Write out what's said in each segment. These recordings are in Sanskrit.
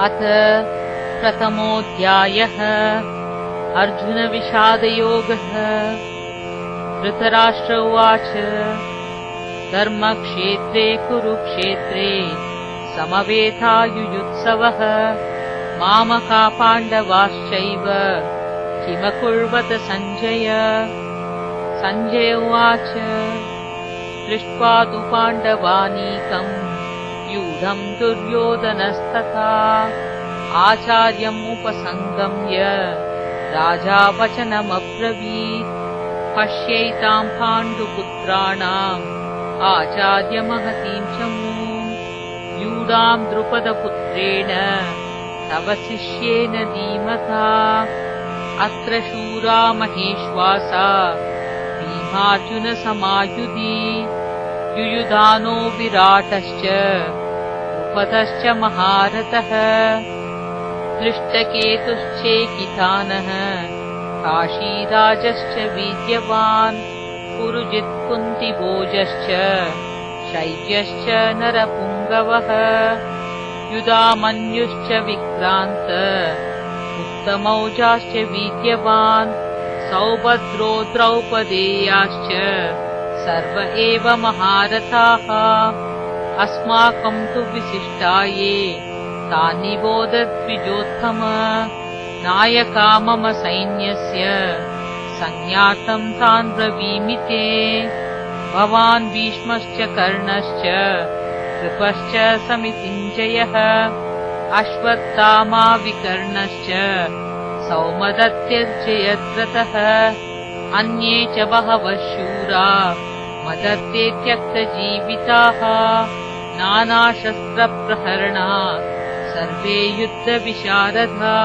अथ प्रथमोऽध्यायः। अर्जुनविषादयोगः। धृतराष्ट्र उवाच धर्मक्षेत्रे कुरुक्षेत्रे समवेतायुयुत्सवः मामका पाण्डवाश्चैव किमकुर्वत सञ्जय। सञ्जय उवाच दृष्ट्वा तु पाण्डवानीकम् व्यूढम् दुर्योधनस्तथा आचार्यम् उपसङ्गम्य राजा वचनमब्रवीत्। पश्यैताम् पाण्डुपुत्राणाम् आचार्यमहतीम् चमूम् व्यूढाम् द्रुपदपुत्रेण तव शिष्येन धीमता। अत्र शूरा महेश्वासा भीमार्जुनसमायुधि युयुधानो विराटश्च द्रुपदश्च महारथः। दृष्टकेतुश्चेकितानः काशीराजश्च वीर्यवान् पुरुजित्कुन्तिभोजश्च शैव्यश्च नरपुङ्गवः। युधामन्युश्च विक्रान्त उत्तमौजाश्च वीर्यवान् सौभद्रो द्रौपदेयाश्च सर्व एव महारथाः। अस्माकम् तु विशिष्टाये तानि बोधद्विजोत्तम। नायका मम सैन्यस्य संज्ञातम् तान् ब्रवीमि ते। भवान् भीष्मश्च कर्णश्च कृपश्च समितिञ्जयः अश्वत्थामा विकर्णश्च सौमदत्त्यजयद्रथः। अन्ये च बहवः शूरा मदत्ते त्यक्तजीविताः। नानाशस्त्रप्रहरणा सर्वे युद्धविशारदा।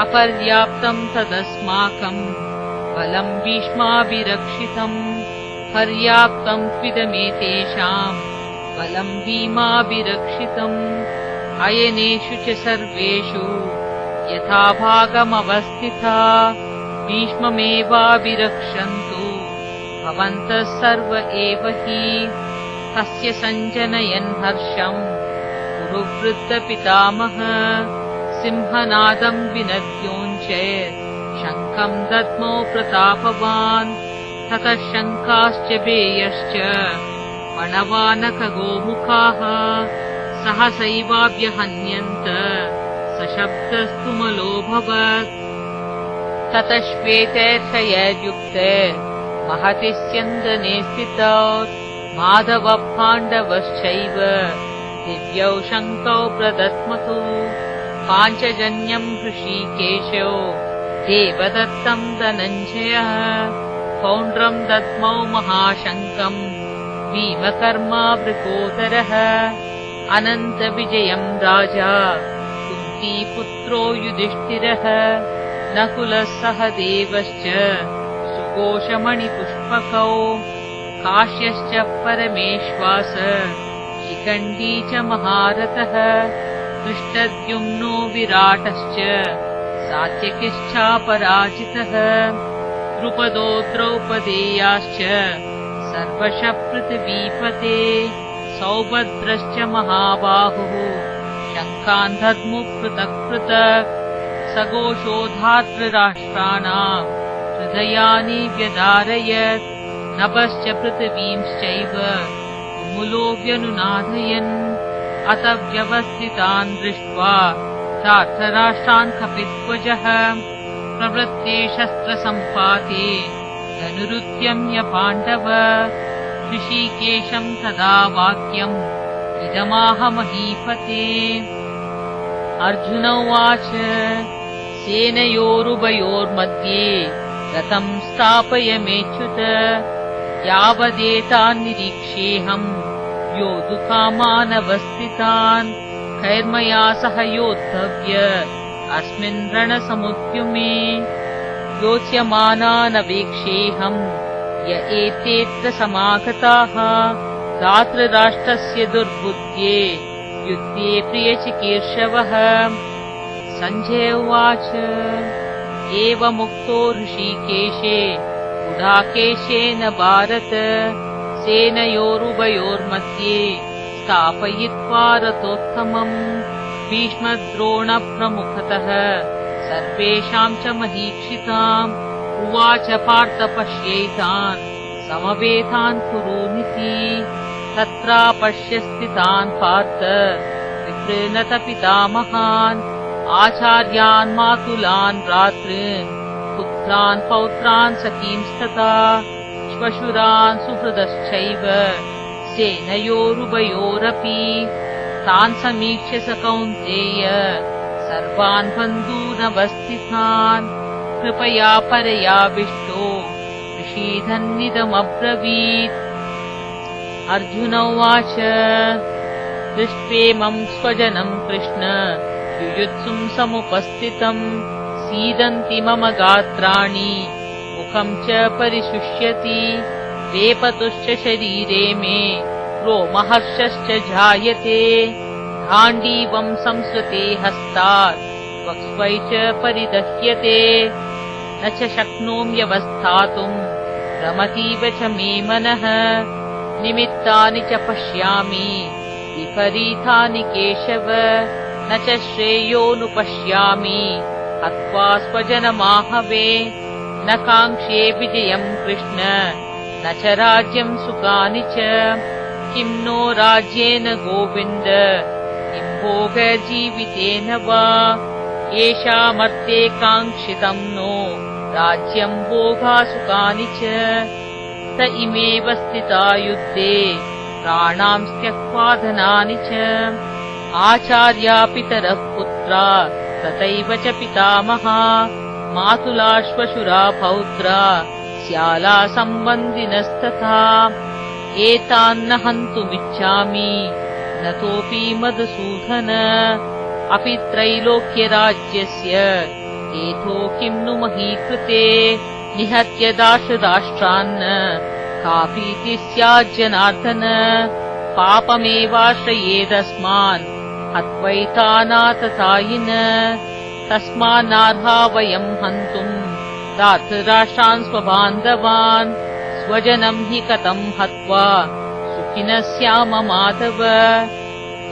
अपर्याप्तम् तदस्माकम् बलम् भीष्माभिरक्षितम् पर्याप्तम् त्विदमेतेषाम् बलम् भीमाभिरक्षितम्। अयनेषु च सर्वेषु यथा भागमवस्थिता भीष्ममेवाभिरक्षन्तु भवन्तः सर्व एव हि। तस्य सञ्जनयन् हर्षम् कुरुवृद्धपितामह सिंहनादम् विनद्योञ्च शङ्खम् दद्मो प्रतापवान्। ततः शङ्खाश्च भेयश्च पणवानखगोमुखाः सहसैवाभ्यहन्यन्त सशब्दस्तु मलोऽभवत्। ततः श्वेतैर्षयैर्युक्ते महति स्यन्दने स्थितौ माधवः पाण्डवश्चैव दिव्यौ शङ्खौ प्रदत्मतु। पाञ्चजन्यम् हृषीकेशो देवदत्तम् धनञ्जयः पौण्ड्रम् दद्मौ महाशङ्खम् भीमकर्मा वृकोदरः। अनन्तविजयम् राजा कुन्तीपुत्रो युधिष्ठिरः नकुलः सहदेवश्च सुकोशमणिपुष्पकौ काश्यश्च परमेश्वास शिखण्डी च महारथः। दृष्टद्युम्नो विराटश्च सात्यकिश्चापराजितः। द्रुपदो द्रौपदेयाश्च सर्वशः पृथिवीपते। सौभद्रश्च महाबाहुः शङ्खान् दद्मुः पृथक् पृथक्। सघोषो धातृराष्ट्राणाम् हृदयानि व्यधारयत्। नभश्च पृथिवींश्चैव तुमुलो व्यनुनादयन्। अत व्यवस्थितान् दृष्ट्वा धातराष्ट्रान् कपिध्वजः प्रवृत्ते शस्त्रसम्पाते धनुरुद्यम्य पाण्डव। ऋषिकेशम् तदा वाक्यम् इदमाह महीपते। अर्जुन उवाच सेनयोरुभयोर्मध्ये रथम् स्थापयमेच्युत। यावदेतान्निरीक्षेऽहम् योद्धुकामानवस्थितान् कैर्मया सह योद्धव्य अस्मिन् रणसमुद्यमे। योत्स्यमानानवेक्षेऽहम् य एतेऽत्र समागताः धातृराष्ट्रस्य दुर्बुद्ध्ये युद्धे प्रियचिकीर्षवः। सञ्जय उवाच एवमुक्तो ऋषिकेशे गुडाकेशेन भारत सेनयोरुभयोर्मध्ये स्थापयित्वा रथोत्तमम् भीष्मद्रोणप्रमुखतः सर्वेषाम् च महीक्षिताम् उवाच पार्थ पश्यैतान् समवेतान् कुरूनिति तत्रापश्य स्थितान् पार्थ विप्रणत पितामहान् आचार्यान् मातुलान् भ्रातॄन् पुत्रान् पौत्रान् सखींस्तथा श्वशुरान् सुहृदश्चैव सेनयोरुभयोरपि तान् समीक्ष्य स कौन्तेय सर्वान् बन्धूनवस्थितान् कृपया परयाविष्टो विषीदन्निदमब्रवीत्। अर्जुन उवाच दृष्ट्वेमम् स्वजनम् कृष्ण युयुत्सुम् समुपस्थितम् सीदन्ति मम गात्राणि मुखम् च परिशुष्यति वेपतुश्च शरीरे मे रोमहर्षश्च जायते गाण्डीवम् संसृते हस्तात् वक्ष्वै च परिदह्यते न च शक्नोम्यवस्थातुम् रमतीव च मे मनः निमित्तानि च पश्यामि विपरीतानि केशव न च श्रेयोऽनुपश्यामि हत्वा स्वजनमाहवे न काङ्क्षे विजयम् कृष्ण न च राज्यम् सुखानि च किम् नो राज्येन गोविन्द किम् भोगजीवितेन वा येषामर्थे काङ्क्षितम् नो राज्यम् भोगासुखानि च त इमेव स्थिता युद्धे प्राणांस् त्यक्त्वा धनानि च आचार्या पितरः पुत्रा तथैव च पितामहा मातुला श्वशुरा पौत्रा स्याला सम्बन्धिनस्तथा एतान्न हन्तुमिच्छामि नतोऽपि मधुसूदन अपि त्रैलोक्यराज्यस्य एतो किम् नु महीकृते निहत्य दाशराष्ट्रान्न कापीति स्याज्जनार्दन पापमेवाश्रयेदस्मान् हत्वैतानाततायिन तस्मान्नार्हा वयम् हन्तुम् दातराष्ट्रान् स्वबान्धवान् स्वजनम् हि कथम् हत्वा सुखिनः स्याम माधव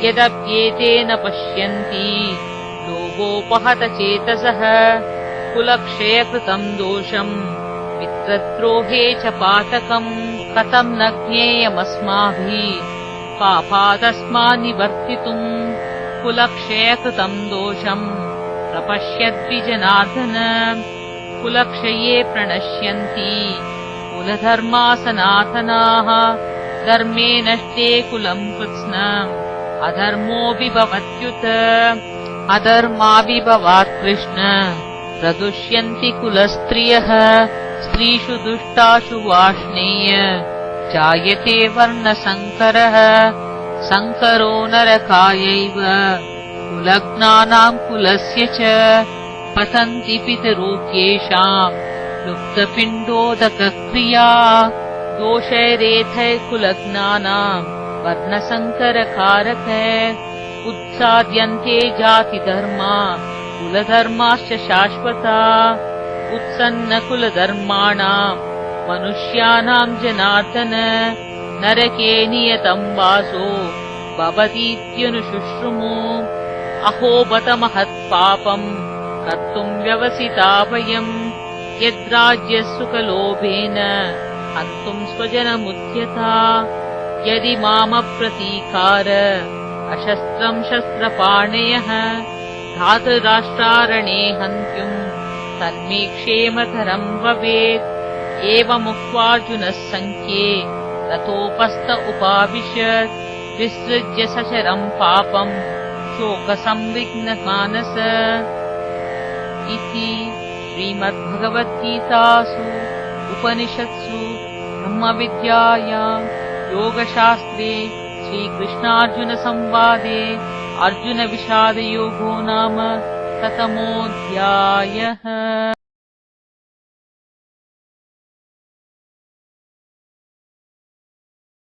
यदप्येतेन पश्यन्ति लोभोपहत चेतसः कुलक्षयकृतम् दोषम् मित्रद्रोहे च पातकम् कथम् न ज्ञेयमस्माभिः पापादस्मान्निवर्तितुम् कुलक्षयकृतम् दोषम् प्रपश्यद्विजनार्दन कुलक्षये प्रणश्यन्ति कुलधर्मा सनातनाः धर्मे नष्टे कुलम् कृत्स्नम् अधर्मोऽभिभवत्युत अधर्माभिभवात् कृष्ण प्रदुष्यन्ति कुलस्त्रियः स्त्रीषु दुष्टासु वार्ष्णेय जायते वर्णसङ्करः सङ्करो नरकायैव कुलग्नानाम् कुलस्य च पतन्ति पितरूप्येषाम् लुप्तपिण्डोदकक्रिया दोषैरेथैकुलग्नानाम् वर्णसङ्करकारक उत्साद्यन्ते जातिधर्मा कुलधर्माश्च शाश्वता उत्सन्नकुलधर्माणाम् मनुष्याणाम् जनार्दन नरके नियतम् वासो भवतीत्यनुशुश्रुमु अहो बत महत्पापम् कर्तुम् व्यवसिता वयम् यद्राज्यसुखलोभेन हन्तुम् स्वजनमुद्यता यदि मामप्रतीकार अशस्त्रम् शस्त्रपाणयः धातराष्ट्रारणे हन्त्युम् तन्मे क्षेमतरम् भवेत् एवमुक्त्वार्जुनः सङ्ख्ये ततोपस्थ उपाविशत् विसृज्य सचरम् पापम् शोकसंविघ्नमानस इति श्रीमद्भगवद्गीतासु उपनिषत्सु ब्रह्मविद्यायाम् योगशास्त्रे श्रीकृष्णार्जुनसंवादे अर्जुनविषादयोगो नाम प्रथमोऽध्यायः।